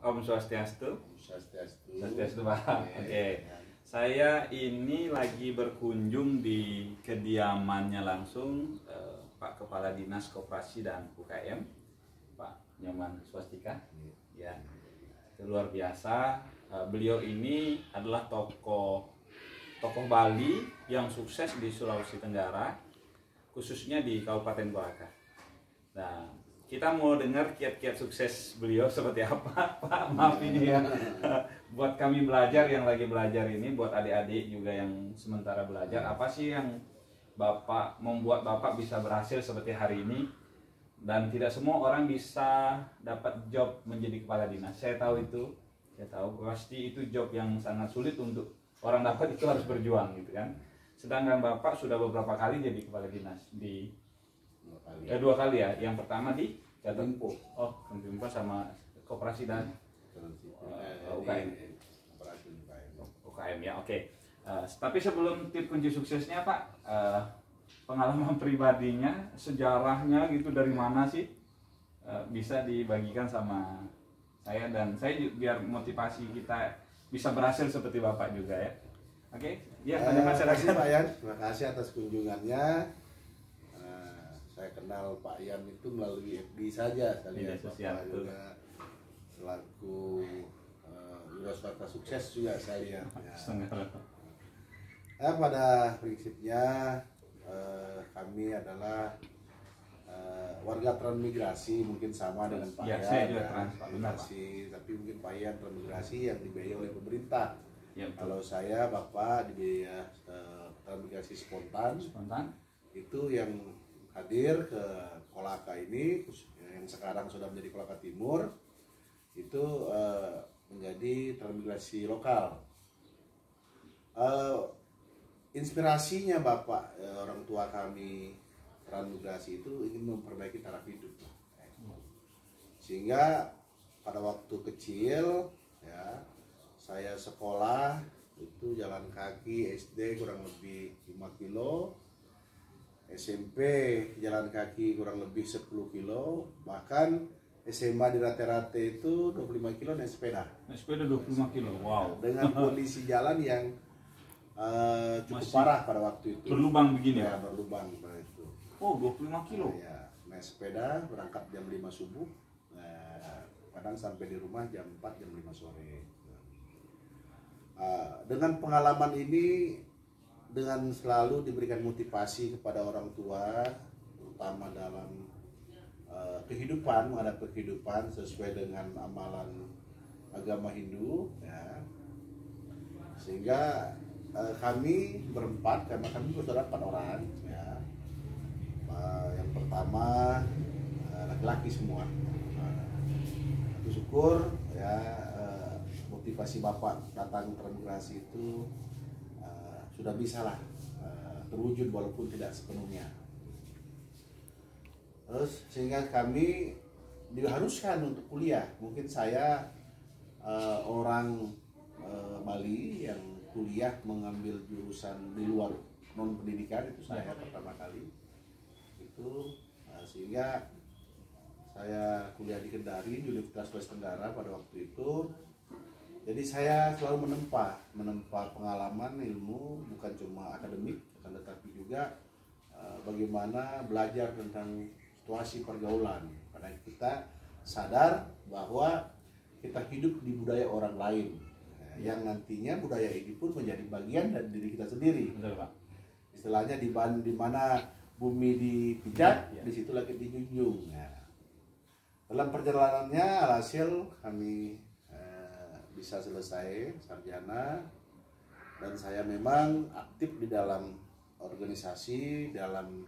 Om Swastiastu. Swastiastu. Swastiastu Pak. Oke. Saya ini lagi berkunjung di kediamannya langsung Pak Kepala Dinas Koperasi dan UKM, Pak Nyoman Swastika. Ya, itu luar biasa. Beliau ini adalah tokoh Bali yang sukses di Sulawesi Tenggara, khususnya di Kabupaten Kolaka. Nah, kita mau dengar kiat-kiat sukses beliau seperti apa, Pak. Maaf ini ya, buat kami belajar yang lagi belajar ini, buat adik-adik juga yang sementara belajar, apa sih yang membuat Bapak bisa berhasil seperti hari ini? Dan tidak semua orang bisa dapat job menjadi kepala dinas. Saya tahu itu, pasti itu job yang sangat sulit untuk orang dapat, itu harus berjuang gitu kan. Sedangkan Bapak sudah beberapa kali jadi kepala dinas di dua kali ya. Yang pertama di Jatimpo, Jatimpo sama Koperasi dan UKM. UKM ya, oke. Tapi sebelum tip kunci suksesnya Pak, pengalaman pribadinya, sejarahnya gitu dari mana sih, bisa dibagikan sama saya dan saya biar motivasi kita bisa berhasil seperti Bapak juga ya. Oke, ya terima kasih Pak Yan, terima kasih atas kunjungannya. Saya kenal Pak Yan itu melalui FB saja, saya lihat Bapak juga selaku wirausaha sukses juga saya lihat. Pada prinsipnya kami adalah warga transmigrasi, mungkin sama dengan Pak Yan. Saya juga transmigrasi, tapi mungkin Pak Yan transmigrasi yang dibiayai oleh pemerintah. Ya, kalau saya Bapak dibiaya transmigrasi spontan, itu yang hadir ke Kolaka ini, yang sekarang sudah menjadi Kolaka Timur, itu menjadi transmigrasi lokal. Inspirasinya Bapak, orang tua kami transmigrasi itu ingin memperbaiki taraf hidup, sehingga pada waktu kecil ya saya sekolah itu jalan kaki, SD kurang lebih 5 kilo, SMP jalan kaki kurang lebih 10 kilo, bahkan SMA di Rate-Rate itu 25 kilo naik sepeda. Naik sepeda 25 kilo, wow. Dengan kondisi jalan yang cukup parah pada waktu itu. Berlubang begini ya? Berlubang pada itu. Oh, 25 kilo? Ya, naik sepeda, berangkat jam 5 subuh, kadang sampai di rumah jam 4, jam 5 sore. Dengan pengalaman ini, dengan selalu diberikan motivasi kepada orang tua, terutama dalam kehidupan, menghadapi kehidupan sesuai dengan amalan agama Hindu, ya. Sehingga kami berempat, karena kami bersaudara 4 orang, ya. Yang pertama laki-laki semua. Aku syukur ya, motivasi Bapak datang transmigrasi itu sudah bisa lah terwujud walaupun tidak sepenuhnya. Terus sehingga kami diharuskan untuk kuliah. Mungkin saya orang Bali yang kuliah mengambil jurusan di luar non pendidikan, itu saya pertama kali itu, sehingga saya kuliah di Kendari di Universitas Sulawesi Tenggara pada waktu itu. Jadi saya selalu menempa pengalaman ilmu, bukan cuma akademik, tetapi juga bagaimana belajar tentang situasi pergaulan. Karena kita sadar bahwa kita hidup di budaya orang lain, yang nantinya budaya ini pun menjadi bagian dari diri kita sendiri. Betul, Pak. Istilahnya di mana bumi dipijak, di situ lagi dijunjung. Dalam perjalanannya alhasil kami bisa selesai sarjana, dan saya memang aktif di dalam organisasi, dalam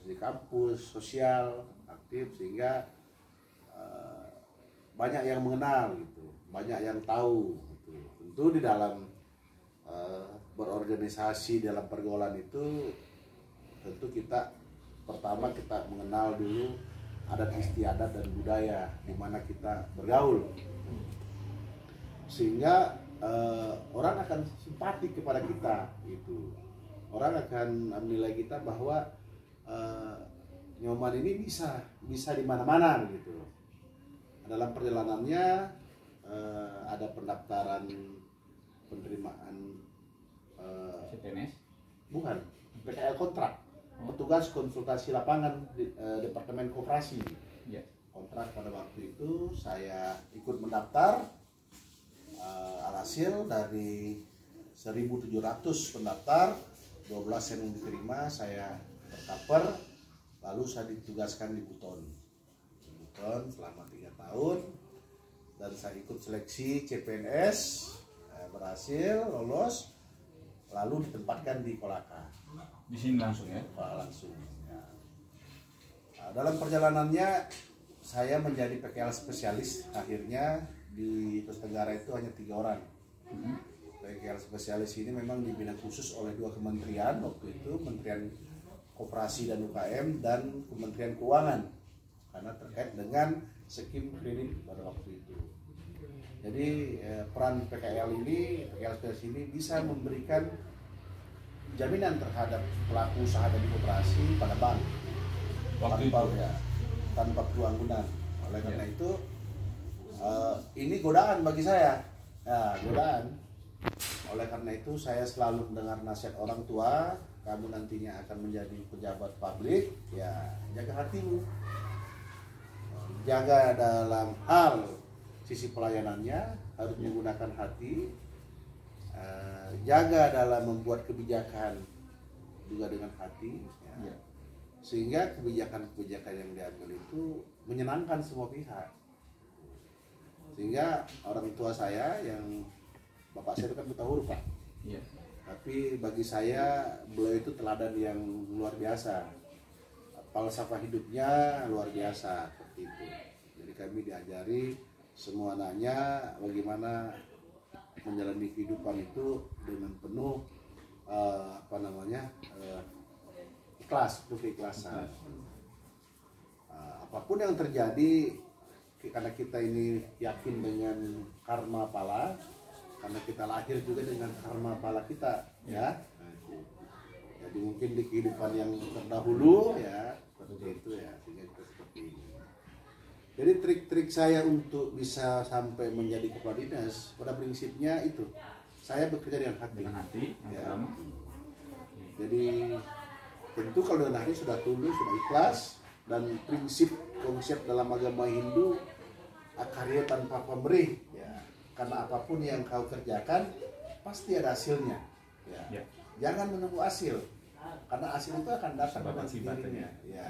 di kampus sosial aktif, sehingga banyak yang mengenal gitu, banyak yang tahu gitu. Tentu di dalam berorganisasi dalam pergaulan itu, tentu kita pertama kita mengenal dulu adat istiadat dan budaya di mana kita bergaul, sehingga orang akan simpati kepada kita gitu. Orang akan menilai kita bahwa Nyoman ini bisa di mana-mana gitu. dalam perjalanannya ada pendaftaran penerimaan CPNS? bukan PKL kontrak, petugas konsultasi lapangan di Departemen Koperasi. Ya. Kontrak pada waktu itu saya ikut mendaftar. Alhasil dari 1.700 pendaftar, 12 yang diterima saya tercover, lalu saya ditugaskan di Buton selama 3 tahun, dan saya ikut seleksi CPNS, berhasil lolos, lalu ditempatkan di Kolaka. Di sini langsung ya? Langsung. Ya. Nah, dalam perjalanannya saya menjadi PKL spesialis. Akhirnya di Nusa Tenggara itu hanya 3 orang. PKL spesialis ini memang dibina khusus oleh 2 kementerian waktu itu, Kementerian Koperasi dan UKM dan Kementerian Keuangan, karena terkait dengan skim kredit pada waktu itu. Jadi peran PKL spesialis ini bisa memberikan jaminan terhadap pelaku usaha dan koperasi pada bank Waktu tanpa, itu ya, tanpa perlu anggunan. Oleh karena itu ini godaan bagi saya, ya, godaan. Oleh karena itu saya selalu mendengar nasihat orang tua, kamu nantinya akan menjadi pejabat publik, ya jaga hatimu, jaga dalam hal sisi pelayanannya harus menggunakan hati, jaga dalam membuat kebijakan juga dengan hati, ya. Sehingga kebijakan-kebijakan yang diambil itu menyenangkan semua pihak. Sehingga orang tua saya yang bapak saya itu kan buta huruf, Pak. ya. Tapi bagi saya beliau itu teladan yang luar biasa. Falsafah hidupnya luar biasa seperti itu. Jadi kami diajari semua anaknya bagaimana menjalani kehidupan itu dengan penuh ikhlas, penuh keikhlasan. Apapun yang terjadi, karena kita ini yakin dengan karma pala, karena kita lahir juga dengan karma pala kita, ya. Jadi mungkin di kehidupan yang terdahulu, ya seperti itu, ya, sehingga kita seperti ini. Jadi trik-trik saya untuk bisa sampai menjadi kepala dinas, pada prinsipnya itu saya bekerja dengan hati, ya. Jadi tentu kalau dengan hati sudah tulus, sudah ikhlas, dan konsep dalam agama Hindu akarya tanpa pemberi, ya. Karena apapun yang kau kerjakan pasti ada hasilnya, ya. Jangan menunggu hasil, karena hasil itu akan datang dengan sendirinya, ya.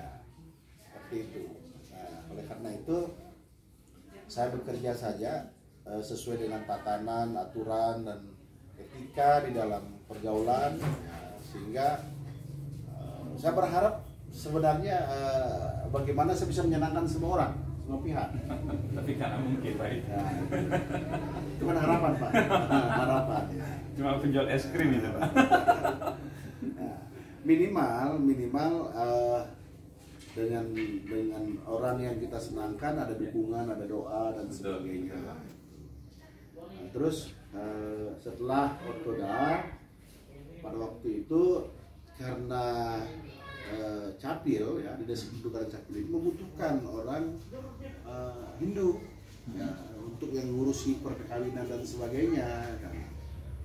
Seperti itu. Nah, oleh karena itu saya bekerja saja sesuai dengan tatanan, aturan, dan etika di dalam pergaulan, ya, sehingga saya berharap sebenarnya bagaimana saya bisa menyenangkan semua orang, semua pihak. Tapi karena mungkin Pak. Ya, itu kan harapan, Pak. Harapan, ya. Cuma penjual es krim itu Pak. Nah, minimal dengan orang yang kita senangkan ada dukungan, ada doa dan sebagainya. Nah, terus setelah Ortoda pada waktu itu karena Capil, ya, di desa kependudukan Capil ini membutuhkan orang Hindu, ya, untuk yang ngurusi perkawinan dan sebagainya, kan.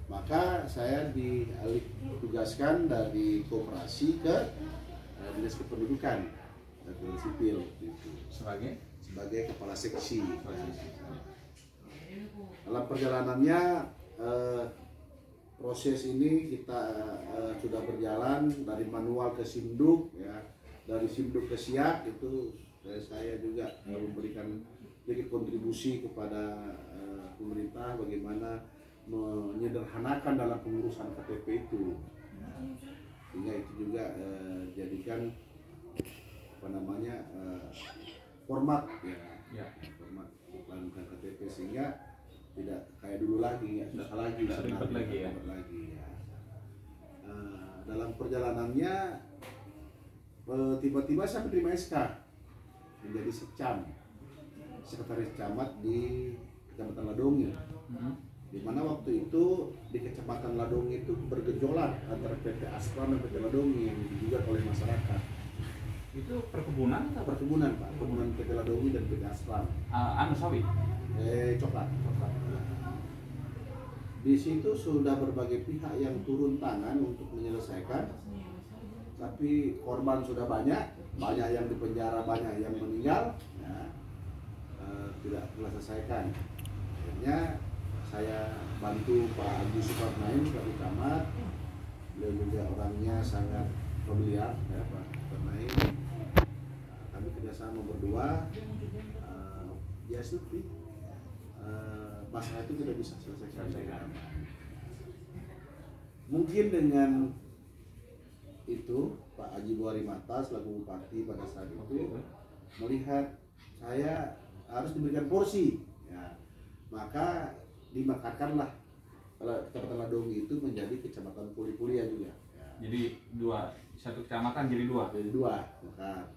Maka saya ditugaskan dari koperasi ke dinas kependudukan dan sipil itu sebagai kepala seksi. Dalam perjalanannya proses ini kita sudah berjalan dari manual ke Simduk, ya, dari Simduk ke Siak itu saya juga memberikan sedikit kontribusi kepada pemerintah bagaimana menyederhanakan dalam pengurusan KTP itu, sehingga itu juga jadikan format, ya, format pelanggan KTP sehingga tidak kayak dulu lagi, ya, susah lagi, ribet lagi, ya. Dalam perjalanannya tiba-tiba saya menerima SK menjadi sekcam, sekretaris camat di Kecamatan Ladongi, di mana waktu itu di Kecamatan Ladongi itu bergejolak antara PT Aspran dan PT Ladongi yang digugat oleh masyarakat. Itu perkebunan atau Perkebunan Pak, perkebunan PT Ladomi dan PT Aslam. anu sawit? Coklat. Di situ sudah berbagai pihak yang turun tangan untuk menyelesaikan, tapi korban sudah banyak yang dipenjara, banyak yang meninggal, ya, tidak terselesaikan. Akhirnya saya bantu Pak Agus Suparnain, Pak Camat, beliau juga orangnya sangat familiar, ya Pak Suparnain. Kami kerjasama berdua, ya seperti masalah itu tidak bisa selesaikan. Mungkin dengan itu Pak Haji Buari Mata selaku bupati pada saat itu melihat saya harus diberikan porsi, ya, maka dimakamkanlah Kecamatan Ladomi itu menjadi Kecamatan Pulia juga. Ya. Jadi satu kecamatan jadi dua. Maka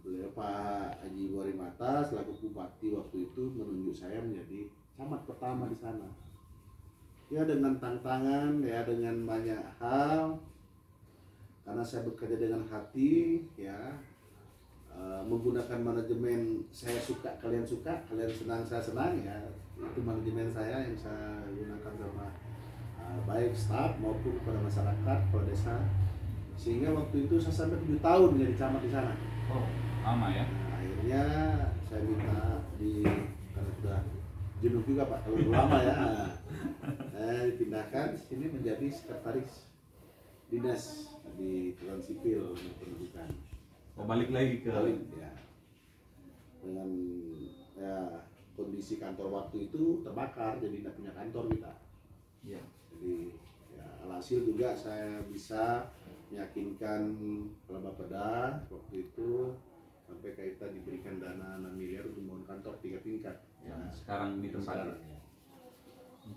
beliau Pak Haji Buari Mata selaku bupati waktu itu menunjuk saya menjadi camat pertama di sana. Ya dengan tantangan, ya dengan banyak hal, karena saya bekerja dengan hati, ya, menggunakan manajemen saya suka, kalian senang, saya senang, ya, itu manajemen saya yang saya gunakan sama baik staf maupun kepada masyarakat, kepada desa, sehingga waktu itu saya sampai 7 tahun menjadi camat di sana. Oh, lama ya? Nah, akhirnya saya minta karena sudah jenuh juga Pak, kalau lama ya, dipindahkan sini menjadi sekretaris dinas di Kelurahan Sipil Pendidikan. Oh, balik lagi ke ya. Dengan ya, kondisi kantor waktu itu terbakar, jadi tidak punya kantor kita. ya. Jadi ya, alhasil juga saya bisa meyakinkan Kepala Bapeda waktu itu sampai kita diberikan dana 6 miliar untuk membangun kantor 3 tingkat. Yang sekarang di tempat. Ya.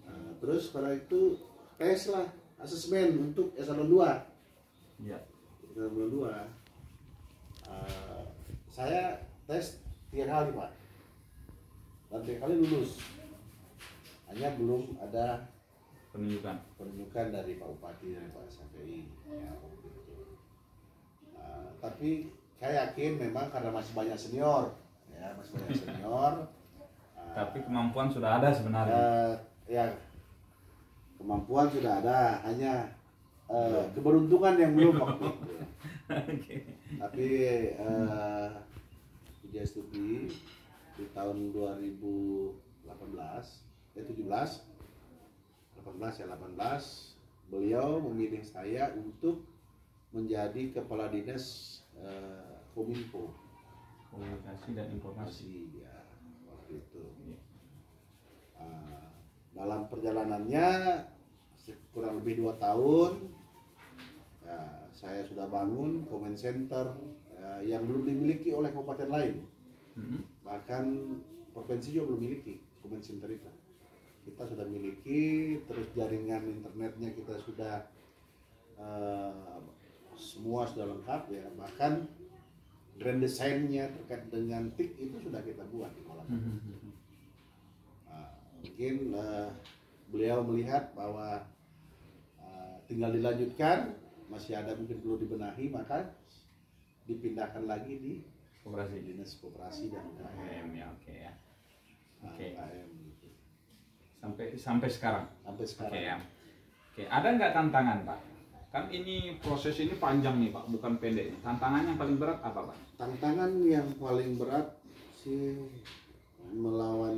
Nah, terus pada itu tes lah asesmen untuk eselon 2. Ya. Eselon 2. Saya tes 3 kali Pak, dan 3 kali lulus. Hanya belum ada penunjukan dari Pak Bupati dan Pak SPI. Ya, tapi saya yakin memang karena masih banyak senior, ya masih banyak senior. Tapi kemampuan sudah ada sebenarnya. Ya, kemampuan sudah ada, hanya keberuntungan yang belum waktu itu. Okay. Tapi Puja Stuti di tahun 2018, 18 beliau memilih saya untuk menjadi kepala dinas Kominfo, komunikasi dan informasi. Ya, waktu itu. Dalam perjalanannya kurang lebih 2 tahun, ya, saya sudah bangun comment center yang belum dimiliki oleh kabupaten lain. Bahkan provinsi juga belum memiliki comment center itu. Kita sudah miliki, terus jaringan internetnya kita sudah semua sudah lengkap, ya. Bahkan grand desainnya terkait dengan TIK itu sudah kita buat di kolam. Mungkin beliau melihat bahwa tinggal dilanjutkan, masih ada mungkin perlu dibenahi, maka dipindahkan lagi di dinas koperasi dan UKM. Ya, oke ya. Oke. Gitu. Sampai sekarang. Oke ya. Oke, ada nggak tantangan Pak? Kan ini proses ini panjang nih Pak, bukan pendek. Tantangan yang paling berat apa Pak? Tantangan yang paling berat sih melawan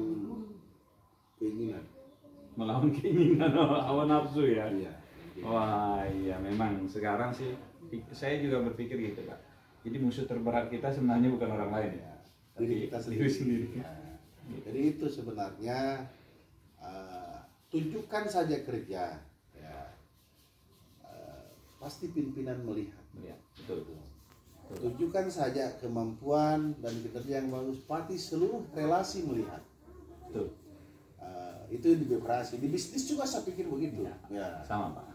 keinginan. Hawa nafsu ya. Iya. Wah iya, memang sekarang sih saya juga berpikir gitu Pak. Jadi musuh terberat kita sebenarnya bukan orang lain ya, tapi kita sendiri. Ya. Jadi itu sebenarnya tunjukkan saja kerja, ya. Pasti pimpinan melihat. Betul. Tunjukkan saja kemampuan dan kinerja yang bagus, pasti seluruh relasi melihat. Betul. Itu di birokrasi, di bisnis juga saya pikir begitu. Ya. Sama Pak.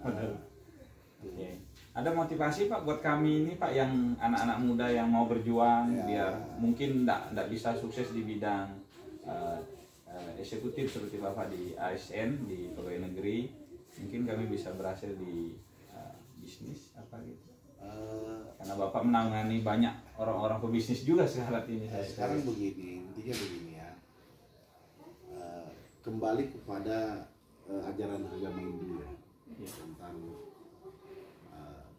Oke. Ada motivasi Pak buat kami ini Pak yang anak-anak muda yang mau berjuang, biar mungkin tidak bisa sukses di bidang eksekutif seperti Bapak di ASN, di pegawai negeri, mungkin kami bisa berhasil di bisnis apa gitu. Karena Bapak menangani banyak orang-orang pebisnis juga sekarang ini. Sekarang begini, intinya begini ya. Kembali kepada ajaran agama Hindu ya, tentang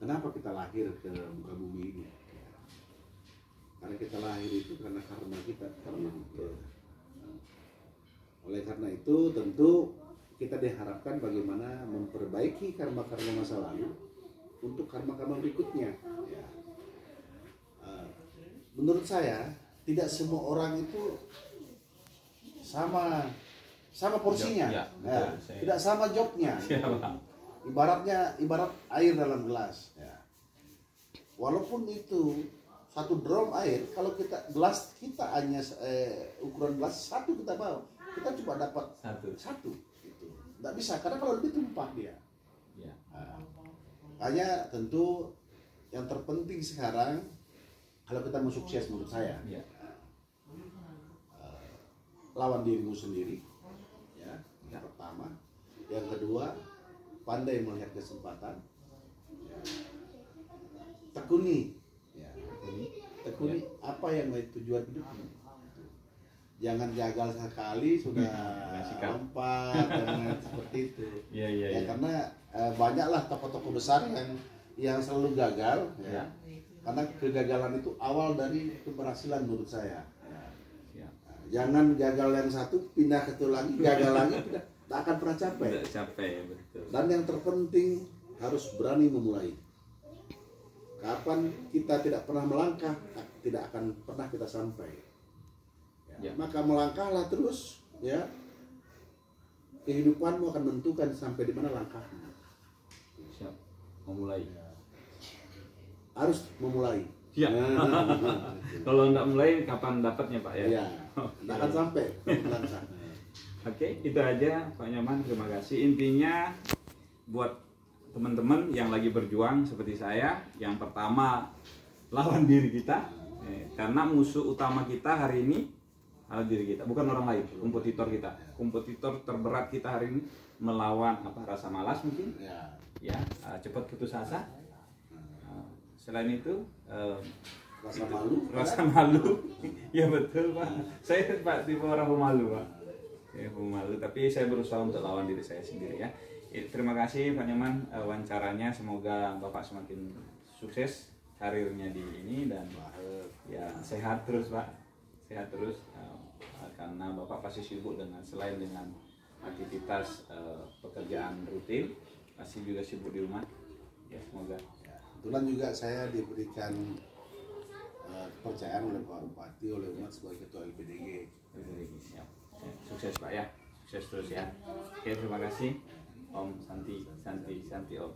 kenapa kita lahir ke muka bumi ini. Karena kita lahir itu karena karma kita, karma kita. Oleh karena itu tentu kita diharapkan bagaimana memperbaiki karma-karma masa lalu untuk karma-karma berikutnya. Ya. Menurut saya tidak semua orang itu sama porsinya, Ya, ya, betul, tidak sama jobnya. Ibarat air dalam gelas. Ya. Walaupun itu satu drum air, kalau gelas kita hanya ukuran gelas satu kita bawa, kita cuma dapat satu. Gitu. Nggak bisa, karena kalau lebih tumpah dia. Ya. Nah, makanya tentu yang terpenting sekarang kalau kita mau sukses menurut saya, Ya. Lawan dirimu sendiri, ya, yang pertama. Yang kedua, pandai melihat kesempatan, ya. Tekuni apa yang menjadi tujuan hidupmu. Jangan gagal sekali sudah lompat dan seperti itu. Ya. Karena banyaklah tokoh-tokoh besar yang selalu gagal, ya. Karena kegagalan itu awal dari keberhasilan menurut saya. Ya. Jangan gagal yang satu pindah ke itu lagi, gagal lagi tidak akan pernah capai. Betul. Dan yang terpenting harus berani memulai. Kapan kita tidak pernah melangkah, tidak akan pernah kita sampai. Ya. Maka melangkahlah terus, ya. Kehidupanmu akan menentukan sampai di mana langkahmu. Siap. Memulai. Harus memulai. Ya. Kalau enggak mulai, kapan dapatnya Pak ya? Ya. Tidak akan sampai. Oke, itu aja Pak Nyoman. Terima kasih. Intinya buat teman-teman yang lagi berjuang seperti saya, yang pertama lawan diri kita, karena musuh utama kita hari ini adalah diri kita, bukan orang lain. Kompetitor terberat kita hari ini melawan rasa malas mungkin, ya, cepat putus asa. Selain itu rasa malu. Ya betul Pak, saya Pak tipe orang pemalu Pak, pemalu. Tapi saya berusaha untuk lawan diri saya sendiri ya. Terima kasih Pak Nyoman wawancaranya, semoga Bapak semakin sukses karirnya di ini dan ya sehat terus Pak, sehat terus, karena Bapak pasti sibuk selain dengan aktivitas pekerjaan rutin, pasti juga sibuk di rumah ya. Semoga kebetulan juga saya diberikan kepercayaan oleh Pak Bupati, oleh umat sebagai ketua LPDG. Siap. Sukses Pak ya, sukses terus ya. Oke, terima kasih Om Santi Om.